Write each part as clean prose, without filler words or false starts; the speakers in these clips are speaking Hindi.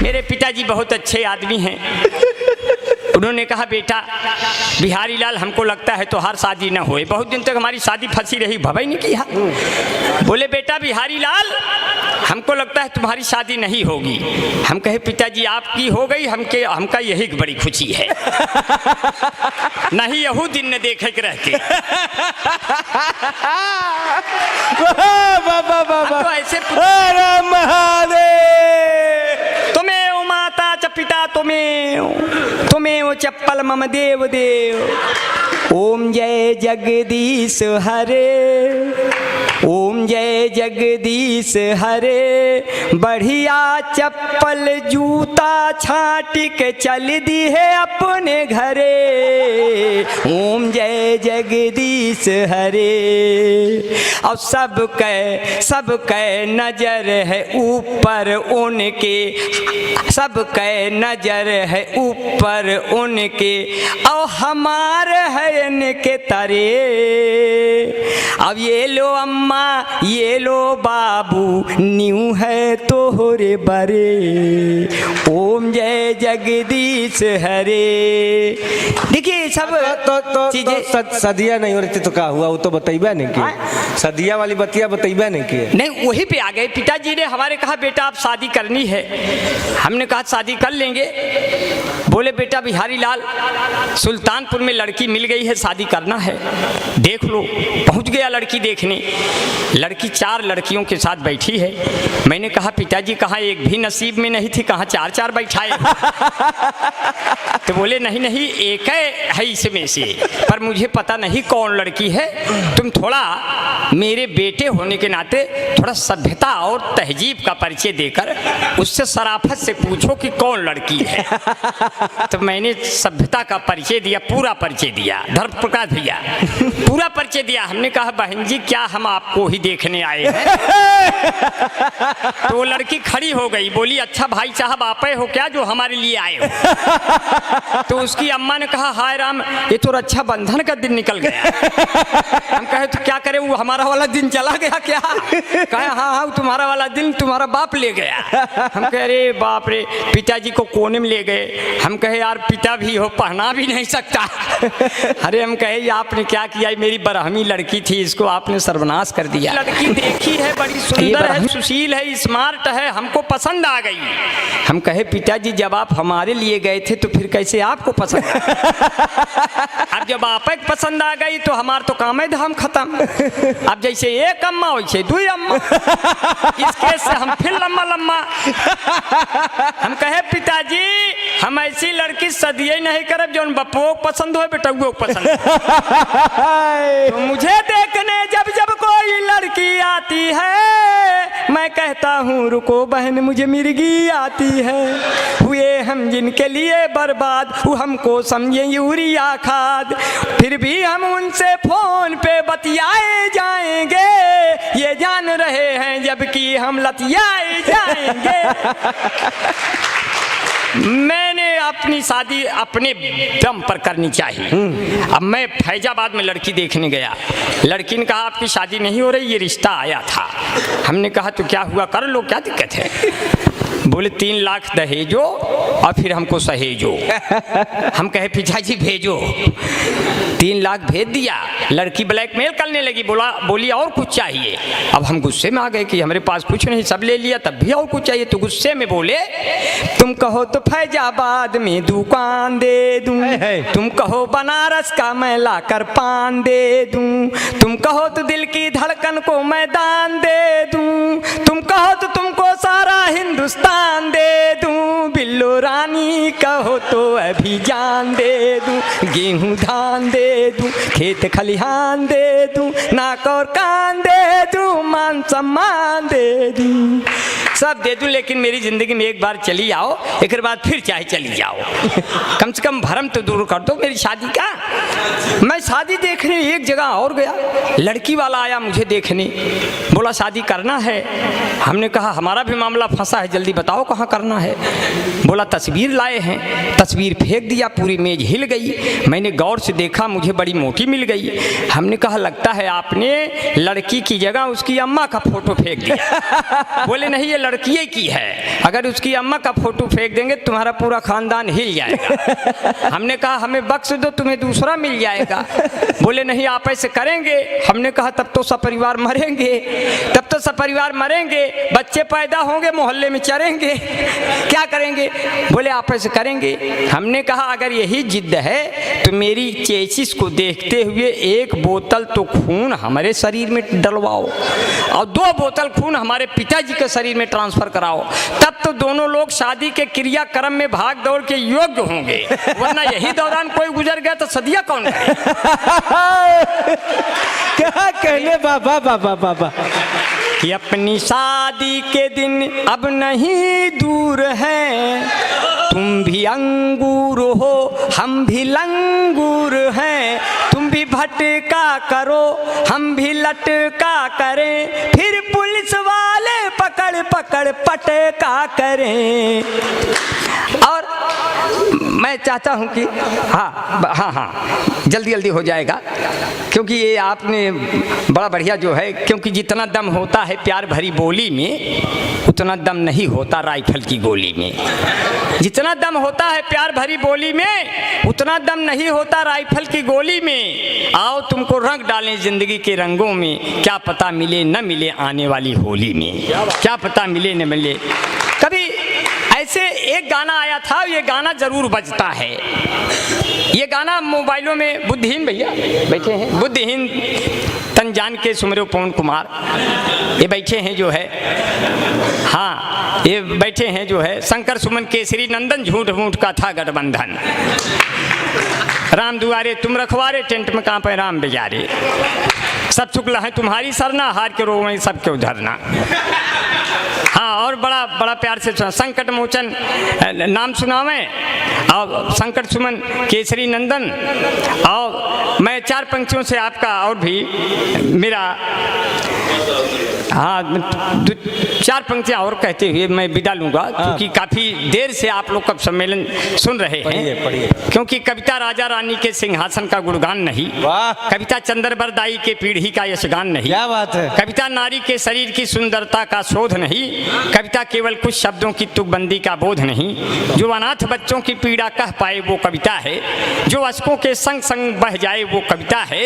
मेरे पिताजी बहुत अच्छे आदमी हैं। उन्होंने कहा बेटा बिहारी लाल हमको लगता है तोहार शादी न होए। बहुत दिन तक हमारी शादी फंसी रही, भवाई नहीं किया। बोले बेटा बिहारी लाल हमको लगता है तुम्हारी शादी नहीं होगी। हम कहे पिताजी आपकी हो गई, हमका यही बड़ी खुशी है। नहीं यहू दिन न देखे के रहते। तो ऐसे तुम्हें माता च पिता तुम्हें चप्पल मम देव देव। ओम जय जगदीश हरे, ओम जय जगदीश हरे। बढ़िया चप्पल जूता छाटिक चल दी है अपने घरे। ओम जय जगदीश हरे। और सबके नजर है ऊपर उनके, सबके नजर है ऊपर उनके, और हमारे है इनके तरे। अब ये लो अम्मा ये लो बाबू, न्यू है तोहरे बरे। ओम जय जगदीश हरे। देखिए सब तो सदिया नहीं हो रही थी तो क्या हुआ, वो तो बताइबा नहीं कि सदिया वाली बतिया बताइबा नहीं कि नहीं, वही पे आ गए। पिताजी ने हमारे कहा बेटा आप शादी करनी है। हमने कहा शादी कर लेंगे। बोले बेटा बिहारी लाल सुल्तानपुर में लड़की मिल गई है, शादी करना है, देख लो। पहुंच गया लड़की देखने। लड़की 4 लड़कियों के साथ बैठी है। मैंने कहा पिताजी कहाँ एक भी नसीब में नहीं थी, कहाँ 4 बैठाए। तो बोले नहीं नहीं एक है इसमें से, पर मुझे पता नहीं कौन लड़की है। तुम थोड़ा मेरे बेटे होने के नाते थोड़ा सभ्यता और तहजीब का परिचय देकर उससे शराफत से पूछो कि कौन लड़की है। तो मैंने सभ्यता का परिचय दिया, पूरा परिचय दिया। धर्म प्रकाश भैया पूरा परिचय दिया। हमने कहा बहन जी क्या हम आपको ही देखने आए हैं। तो वो लड़की खड़ी हो गई, बोली अच्छा भाई साहब आप हो क्या जो हमारे लिए आए हो। तो उसकी अम्मा ने कहा हाय राम ये तो रक्षा बंधन का दिन निकल गया। हम कहे तो क्या करें, वो हमारा वाला दिन चला गया क्या। कहे हाँ हाँ तुम्हारा वाला दिन तुम्हारा बाप ले गया। हम कहे अरे बाप रे, पिताजी को कोने में ले गए। हम कहे यार पिता भी हो पहना भी नहीं सकता। अरे हम कहे आपने क्या किया, मेरी बरहमी लड़की थी, इसको आपने सर्वनाश कर दिया। लड़की देखी है बड़ी सुंदर है, सुशील है, स्मार्ट है, हमको पसंद आ गई। हम कहे पिताजी जब आप हमारे लिए गए थे तो फिर कैसे आपको पसंद। अब जब आप पसंद आ गई तो हमार तो काम धाम खत्म। अब जैसे एक अम्मा वैसे 2 अम्मा, इसके से हम फिर लम्बा लम्बा। हम कहे पिताजी हम ऐसी लड़की सदिये नहीं करब जो बप्पो पसंद हो बेटुओ पसंद। तो मुझे देखने जब जब कोई लड़की आती है मैं कहता हूँ रुको बहन मुझे मिर्गी आती है। हुए हम जिनके लिए बर्बाद वो हमको समझे यूरिया खाद, फिर भी हम उनसे फोन पे बतियाए जाएंगे, ये जान रहे हैं जबकि हम लतियाए जाएंगे। मैंने अपनी शादी अपने दम पर करनी चाहिए। अब मैं फैजाबाद में लड़की देखने गया। लड़की ने कहा आपकी शादी नहीं हो रही, ये रिश्ता आया था। हमने कहा तो क्या हुआ, कर लो क्या दिक्कत है। बोले 3 लाख दहेजो और फिर हमको सहेजो। हम कहे पिताजी भेजो। 3 लाख भेज दिया। लड़की ब्लैकमेल करने लगी, बोली और कुछ चाहिए। अब हम गुस्से में आ गए कि हमारे पास कुछ नहीं, सब ले लिया, तब भी और कुछ चाहिए। तो गुस्से में बोले तुम कहो तो फैजाबाद में दुकान दे दूं, तुम कहो बनारस का मैं लाकर पान दे दूं, तुम कहो तो दिल की धड़कन को मैदान दे दूं, तुम कहो तो तुमको सारा हिंदुस्तान दे दूं, बिल्लो रानी कहो तो अभी जान दे दूं, गेहूं धान दे दूं, खेत खलिहान दे दूं, नाक और कान दे दूं, मान सम्मान दे दूं, सब दे दूं, लेकिन मेरी जिंदगी में एक बार चली आओ, एक बाद फिर चाहे चली जाओ। कम से कम भरम तो दूर कर दो मेरी शादी का। मैं शादी देखने एक जगह और गया, लड़की वाला आया मुझे देखने, बोला शादी करना है। हमने कहा हमारा भी मामला फंसा है, जल्दी बताओ कहाँ करना है। बोला तस्वीर लाए हैं। तस्वीर फेंक दिया, पूरी मेज हिल गई। मैंने गौर से देखा, मुझे बड़ी मोटी मिल गई। हमने कहा लगता है आपने लड़की की जगह उसकी अम्मा का फोटो फेंक दिया। बोले नहीं ये लड़की की है, अगर उसकी अम्मा का फोटो फेंक देंगे तुम्हारा पूरा खानदान हिल जाएगा। हमने कहा हमें बख्श दो, तुम्हें दूसरा मिल जाएगा। बोले नहीं आप ऐसे करेंगे। हमने कहा तब तो सपरिवार मरेंगे, तब तो सपरिवार मरेंगे, बच्चे पैदा होंगे मोहल्ले में चरेंगे, क्या करेंगे? बोले आप ऐसे करेंगे। हमने कहा अगर यही जिद है तो मेरी चेसिस को देखते हुए एक बोतल तो खून हमारे शरीर में डलवाओ और 2 बोतल खून हमारे पिताजी के शरीर में ट्रांसफर कराओ, तब तो दोनों लोग शादी के क्रियाक्रम में भाग दौड़ के योग्य होंगे। वरना यही दौरान कोई गुजर गया तो सदिया कौन करे? क्या कहने बाबा बाबा बाबा कि अपनी शादी के दिन अब नहीं दूर हैं, तुम भी अंगूर हो हम भी लंगूर हैं, तुम भी भटका करो हम भी लटका करें, फिर पुलिस वाले पकड़ पकड़ पटका करें। और मैं चाहता हूं कि हाँ जल्दी जल्दी हो जाएगा, क्योंकि ये आपने बड़ा बढ़िया जो है, क्योंकि जितना दम होता है प्यार भरी बोली में उतना दम नहीं होता राइफल की गोली में। जितना दम होता है प्यार भरी बोली में उतना दम नहीं होता राइफल की गोली में। आओ तुमको रंग डालें जिंदगी के रंगों में, क्या पता मिले न मिले आने वाली होली में, क्या पता मिले न मिले। कभी ऐसे एक गाना आया था, ये गाना जरूर बजता है, ये गाना मोबाइलों में बुद्धिहीन भैया बैठे हैं, बुद्धिहीन तन जान के सुमरो पवन कुमार, ये बैठे हैं जो है, हाँ ये बैठे हैं जो है, शंकर सुमन केसरी नंदन झूठ मूठ का था गठबंधन, राम दुआरे तुम रखवारे टेंट में कांपे राम बेजारे, सब शुक्ल है तुम्हारी सरना हार के रो में सबके उधरना। हाँ और बड़ा बड़ा प्यार से संकट मोचन नाम सुनावे और शंकर सुमन केसरी नंदन, और मैं 4 पंक्तियों से आपका और भी मेरा हाँ 4 पंक्तियाँ और कहते हुए मैं विदा लूँगा, क्योंकि काफ़ी देर से आप लोग का सम्मेलन सुन रहे हैं। क्योंकि कविता राजा रानी के सिंहासन का गुणगान नहीं, कविता चंद्रबर दाई के पीढ़ी का यशगान नहीं, क्या बात है, कविता नारी के शरीर की सुंदरता का शोध नहीं, कविता केवल कुछ शब्दों की तुकबंदी का बोध नहीं, जो अनाथ बच्चों की पीड़ा कह पाए वो कविता है, जो अश्कों के संग संग बह जाए वो कविता है,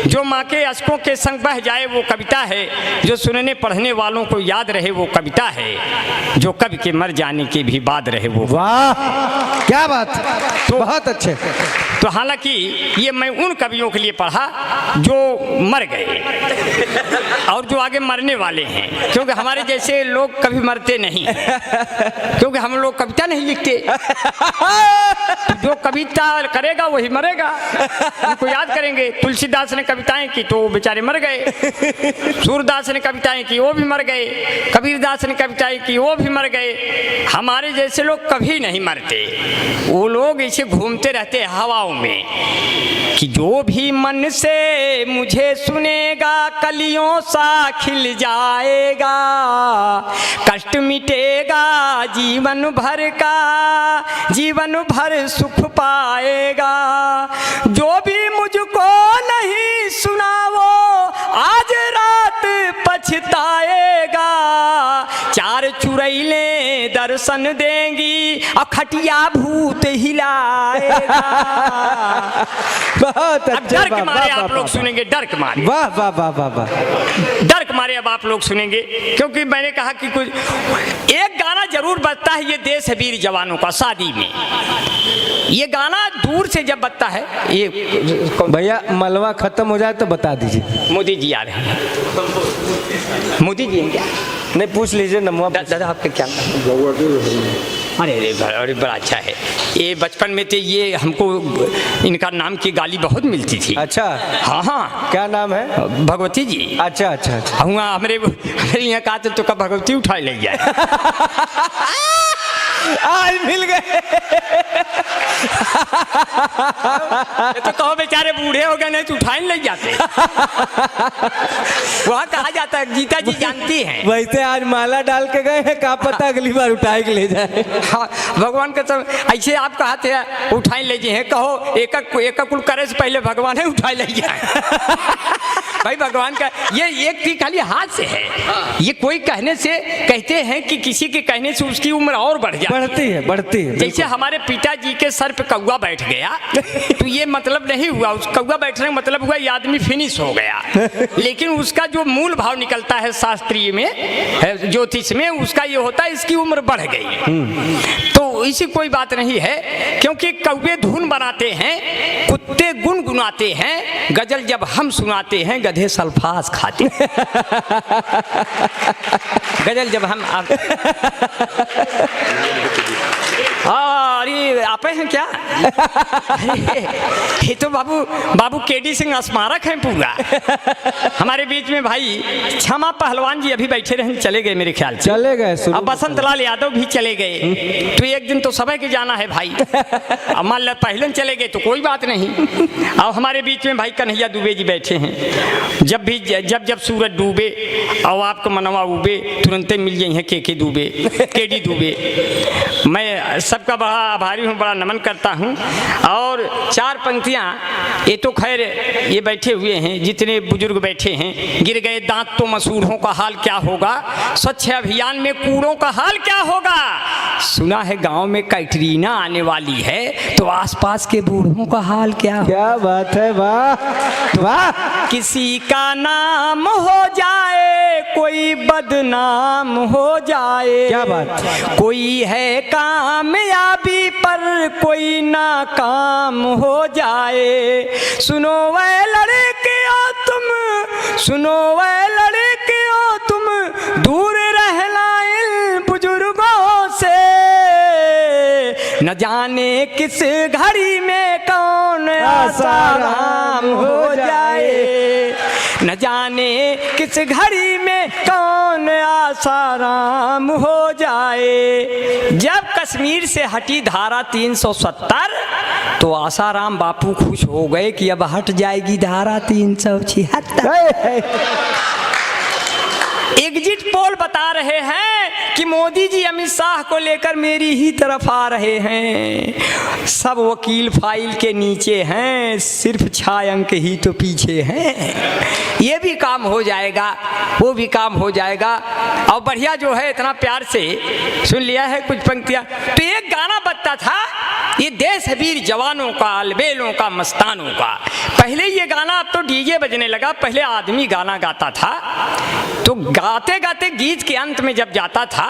जो माँ के अश्कों के संग बह जाए वो कविता है, जो सुनने पढ़ने वालों को याद रहे वो कविता है, जो कवि के मर जाने के भी बाद रहे वो। वाह क्या बात, तो बहुत अच्छे। तो हालांकि ये मैं उन कवियों के लिए पढ़ा जो मर गए और जो आगे मरने वाले हैं, क्योंकि हमारे जैसे लोग कभी मरते नहीं, क्योंकि हम लोग कविता नहीं लिखते। जो कविता करेगा वही मरेगा, उनको याद करेंगे। तुलसीदास ने कविताएं की तो वो बेचारे मर गए, सूरदास ने कविताएं की वो भी मर गए, कबीरदास ने कविताएं की वो भी मर गए। हमारे जैसे लोग कभी नहीं मरते, वो लोग ऐसे घूमते रहते हवाओं में कि जो भी मन से मुझे सुनेगा कलियों सा खिल जाएगा, कष्ट मिटेगा जीवन भर का, जीवन भर सुख पाएगा। जो भी मुझको नहीं सुना वो आज रात पछताएगा, 4 चुड़ैलें दर्शन देंगी और खटिया भूत हिलाएगा। बहुत अब डर के मारे आप लोग सुनेंगे, डर के मारे, वाह वाह वाह वाह वाह, डर के मारे अब आप लोग सुनेंगे, क्योंकि मैंने कहा कि कुछ एक गाना जरूर बजता है, ये देश है वीर जवानों का शादी में। ये गाना दूर से जब बजता है, ये भैया मलवा खत्म हो जाए तो बता दीजिए। मोदी जी आ रहे हैं, मोदी जी हैं क्या? नहीं पूछ लीजिए नमवा। दादा आपका क्या नाम? अरे बड़ा अच्छा है। ये बचपन में तो ये हमको इनका नाम की गाली बहुत मिलती थी। अच्छा हाँ हाँ, क्या नाम है? भगवती जी। अच्छा अच्छा अच्छा, हुआ हमारे यहाँ कहा तो कब भगवती उठा ले जाए। आज मिल गए। तो कहो बेचारे बूढ़े हो गए नहीं तो उठाए नहीं ले जाते। वहाँ कहा जाता है, गीता जी जानती हैं। वैसे आज माला डाल के गए हैं, क्या पता अगली बार उठाए के ले जाए। हाँ भगवान का सब ऐसे आप कहते हैं उठाए ले जाए, कहो एक कुल करे से पहले भगवान है उठाए ले जाए। भाई भगवान का ये एक भी खाली हाथ से है। ये कोई कहने से कहते हैं कि किसी के कहने से उसकी उम्र और बढ़ जाती बढ़ती है जैसे हमारे पिताजी के सर पे कौवा बैठ गया तो ये मतलब नहीं हुआ, उस कौवा बैठने का मतलब हुआ ये आदमी फिनिश हो गया, लेकिन उसका जो मूल भाव निकलता है शास्त्रीय में, ज्योतिष में, उसका ये होता है इसकी उम्र बढ़ गई। तो इसी कोई बात नहीं है, क्योंकि कौवे धुन बनाते हैं, कुत्ते गुनगुनाते हैं, गजल जब हम सुनाते हैं गधे सल्फास खाते हैं। गजल जब हम अरे आप हैं क्या? ये तो बाबू केडी सिंह स्मारक हैं पूरा। हमारे बीच में भाई क्षमा पहलवान जी अभी बैठे रहे, चले गए मेरे ख्याल से, चले गए। अब बसंत लाल यादव भी चले गए, तो एक दिन तो समय के जाना है भाई। अब मान लो पहले चले गए तो कोई बात नहीं। अब हमारे बीच में भाई कन्हैया दुबे जी बैठे हैं। जब सूरज डूबे और आपको मनवा उबे तुरंते मिल जाए हैं के दुबे, केडी दुबे। मैं सबका बड़ा आभारी हूँ, बड़ा नमन करता हूँ। और चार पंक्तियाँ, ये तो खैर ये बैठे हुए हैं जितने बुजुर्ग बैठे हैं। गिर गए दांत तो मसूड़ों का हाल क्या होगा, स्वच्छ अभियान में कूड़ों का हाल क्या होगा, सुना है गांव में कैटरीना आने वाली है तो आसपास के बूढ़ों का हाल क्या होगा। क्या बात है, वाह वाह। किसी का नाम हो जाए कोई बदनाम हो जाए, क्या बात। कोई है कामयाबी पर कोई नाकाम हो जाए। सुनो वह लड़कियों तुम, सुनो वह लड़कियों तुम, दूर रहना इन बुजुर्गों से। न जाने किस घड़ी में कौन आसाराम हो जाए, न जाने किस घड़ी में कौन आसाराम हो जाए। जब कश्मीर से हटी धारा 370 तो आसाराम बापू खुश हो गए कि अब हट जाएगी धारा 376। एग्जिट पोल बता रहे हैं कि मोदी जी अमित शाह को लेकर मेरी ही तरफ आ रहे हैं। सब वकील फाइल के नीचे हैं, सिर्फ 6 अंक ही तो पीछे हैं। ये भी काम हो जाएगा, वो भी काम हो जाएगा। और बढ़िया जो है इतना प्यार से सुन लिया है कुछ पंक्तियाँ। तो एक गाना बजता था, ये देश वीर जवानों का, अलबेलों का, मस्तानों का। पहले ये गाना, अब तो डीजे बजने लगा, पहले आदमी गाना गाता था। तो गाते गाते गीत के अंत में जब जाता था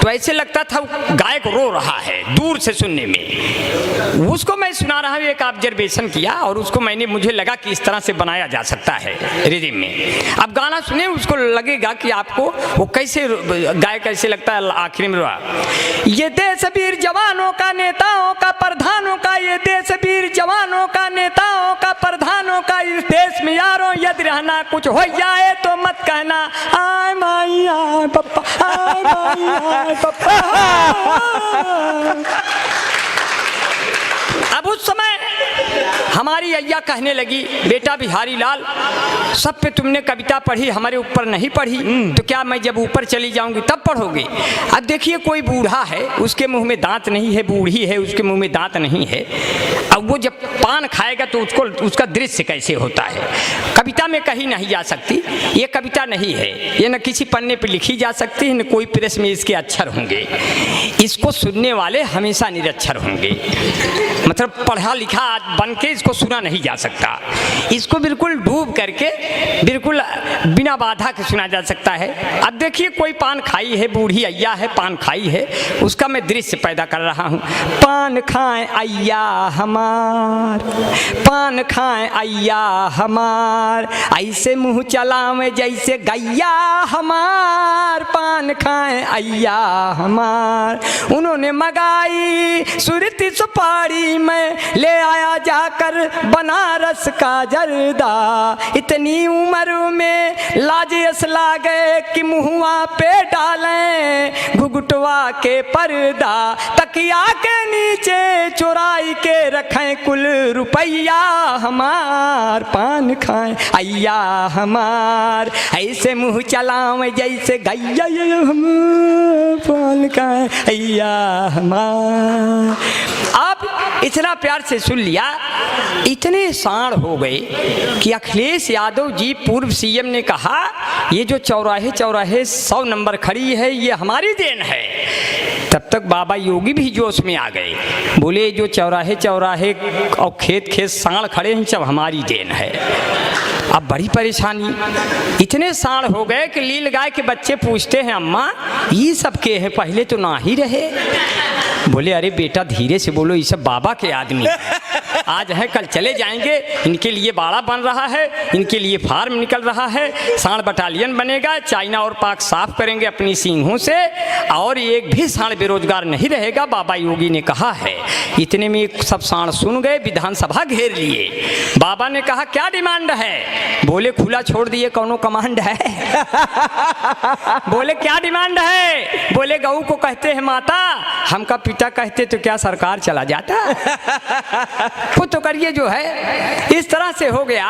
तो ऐसे लगता था गायक रो रहा है दूर से सुनने में। उसको मैं सुना रहा हूँ, एक ऑब्जर्वेशन किया और उसको मुझे लगा कि इस तरह से बनाया जा सकता है रिदम में। अब गाना सुने, उसको लगेगा कि आपको वो कैसे गायक कैसे लगता है आखिर में। ये देश वीर जवानों का, नेताओं का, प्रधानों का, ये देश वीर जवानों का, नेताओं का, प्रधानों का, इस देश में यारों यदि रहना कुछ हो जाए तो मत कहना आय माई आय पप्पा, आय माई आय पप्पा। अब उस समय हमारी अय्या कहने लगी, बेटा बिहारी लाल, सब पे तुमने कविता पढ़ी, हमारे ऊपर नहीं पढ़ी, तो क्या मैं जब ऊपर चली जाऊंगी तब पढ़ोगे? अब देखिए कोई बूढ़ा है, उसके मुंह में दांत नहीं है, बूढ़ी है, उसके मुंह में दांत नहीं है। अब वो जब पान खाएगा तो उसका दृश्य कैसे होता है? कविता में कहीं नहीं जा सकती, ये कविता नहीं है, ये न किसी पन्ने पर लिखी जा सकती है, न कोई प्रेस में इसके अक्षर होंगे। इसको सुनने वाले हमेशा निरक्षर होंगे, मतलब पढ़ा लिखा बन के इसको सुना नहीं जा सकता। इसको बिल्कुल डूब करके बिल्कुल बिना बाधा के सुना जा सकता है। अब देखिए कोई पान खाई है, बूढ़ी अय्या है, पान खाई है, उसका मैं दृश्य पैदा कर रहा हूँ। पान खाएं अय्या हमार, पान खाएं अय्या हमार, ऐसे मुँह चलावे जैसे गैया हमार, पान खाएं अय्या हमार। उन्होंने मगाई सुरती सुपारी में ले आया जाकर बनारस का जर्दा, इतनी उम्र में लाजियस लागे कि मुहुआ पे डालें घुघुटवा के पर्दा, तकिया के नीचे चुराई के रखें कुल रुपया हमार, पान खाएं अय्या हमार, ऐसे मुँह चलावे जैसे गैया हमार, पान खाएं अय्या हमार। आप इतना प्यार से सुन लिया। इतने साण हो गए कि अखिलेश यादव जी पूर्व सीएम ने कहा ये जो चौराहे चौराहे 100 नंबर खड़ी है ये हमारी देन है। तब तक बाबा योगी भी जोश में आ गए, बोले जो चौराहे चौराहे और खेत खेत साण खड़े हैं सब हमारी देन है। अब बड़ी परेशानी, इतने साण हो गए कि लील गाय के बच्चे पूछते हैं अम्मा ये सब के हैं, पहले तो ना ही रहे। बोले अरे बेटा धीरे से बोलो, ये सब बाबा के आदमी हैं। आज है कल चले जाएंगे, इनके लिए बाड़ा बन रहा है, इनके लिए फार्म निकल रहा है, साण बटालियन बनेगा, चाइना और पाक साफ करेंगे अपनी सींगों से और एक भी साण बेरोजगार नहीं रहेगा, बाबा योगी ने कहा है। इतने में सब साण सुन गए, विधानसभा घेर लिए। बाबा ने कहा क्या डिमांड है? बोले खुला छोड़ दिए, कौनो कमांड है? बोले क्या डिमांड है? बोले गऊ को कहते हैं माता, हमका पिता कहते तो क्या सरकार चला जाता? खुद तो करिए जो है। इस तरह से हो गया।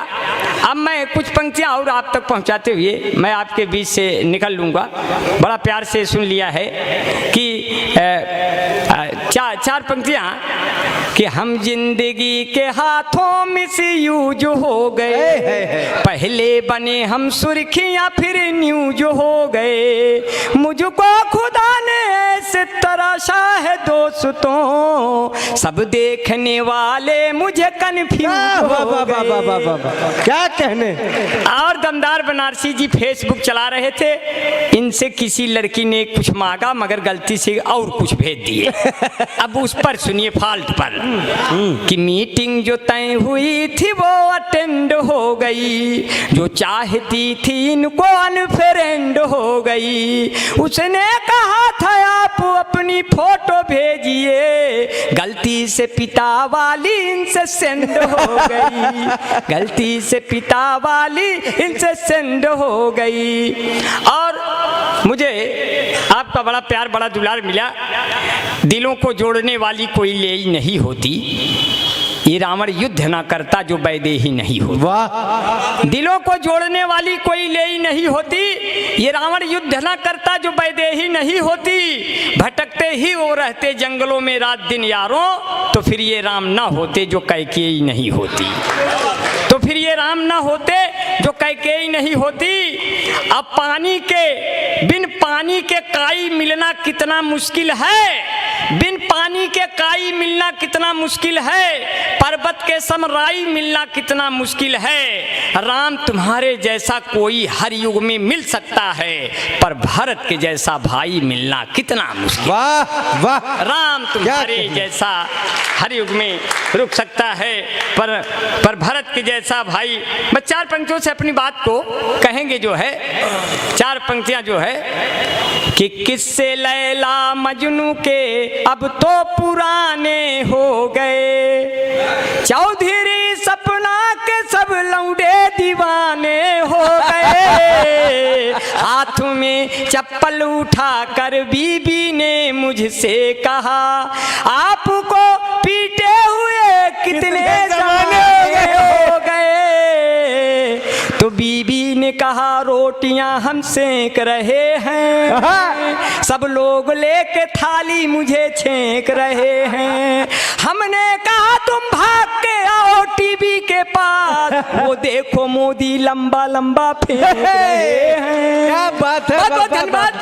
अब मैं कुछ पंक्तियां और आप तक पहुंचाते हुए मैं आपके बीच से निकल लूंगा। बड़ा प्यार से सुन लिया है कि चार पंक्तियां कि हम जिंदगी के हाथों मिसयूज हो गए, पहले बने हम सुर्खियां फिर न्यूज हो गए, मुझको खुदा ने ऐसे तराशा है दोस्तों, सब देखने वाले मुझे कन्फ्यूज हो गए। क्या कहने। और दमदार बनारसी जी फेसबुक चला रहे थे, इनसे किसी लड़की ने कुछ मांगा मगर गलती से और कुछ भेज दिए। अब उस पर सुनिए फॉल्ट पर कि मीटिंग जो तय हुई थी वो अटेंड हो गई, जो चाहती थी इनको अनफ्रेंड हो गई, उसने कहा था आप अपनी फोटो भेजिए, गलती से पिता वाली इनसे सेंड हो गई, गलती से पिता वाली इनसे सेंड हो गई। और मुझे आपका बड़ा प्यार बड़ा दुलार मिला। दिलों को जोड़ने वाली कोई लेई नहीं होती, ये रावण युद्ध ना करता जो वैदेही नहीं होती। वाह। दिलों को जोड़ने वाली कोई लेई नहीं होती, ये रावण युद्ध ना करता जो वैदेही नहीं होती, भटकते ही वो रहते जंगलों में रात दिन यारों, तो फिर ये राम ना होते जो कैकेयी नहीं होती, तो फिर ये राम ना होते जो कैकेयी नहीं होती। अब बिन पानी के काई मिलना कितना मुश्किल है, बिन पानी के काई मिलना कितना मुश्किल है, पर्वत के समराई मिलना कितना मुश्किल है। राम तुम्हारे जैसा कोई हर युग में मिल सकता है, पर भरत के जैसा भाई मिलना कितना मुश्किल। वाह वाह। राम तुम्हारे जैसा हर युग में रुक सकता है, पर भरत के जैसा भाई। मैं 4 पंक्तियों से अपनी बात को कहेंगे जो है, 4 पंक्तियां जो है कि किस्से लैला मजनू के अब तो पुराने हो गए, चौधरी सपना के सब लौंडे दीवाने हो गए, हाथ में चप्पल उठा कर बीबी ने मुझसे कहा आपको पीटे हुए कितने जमाने हो गए, तो बीबी ने कहा रोटियां हम सेक रहे हैं, सब लोग लेके थाली मुझे छेक रहे हैं, हमने कहा तुम भाग के आओ टीवी के पास, वो देखो मोदी लंबा लंबा फेंक रहे हैं। क्या बात है। बहुत बहुत धन्यवाद।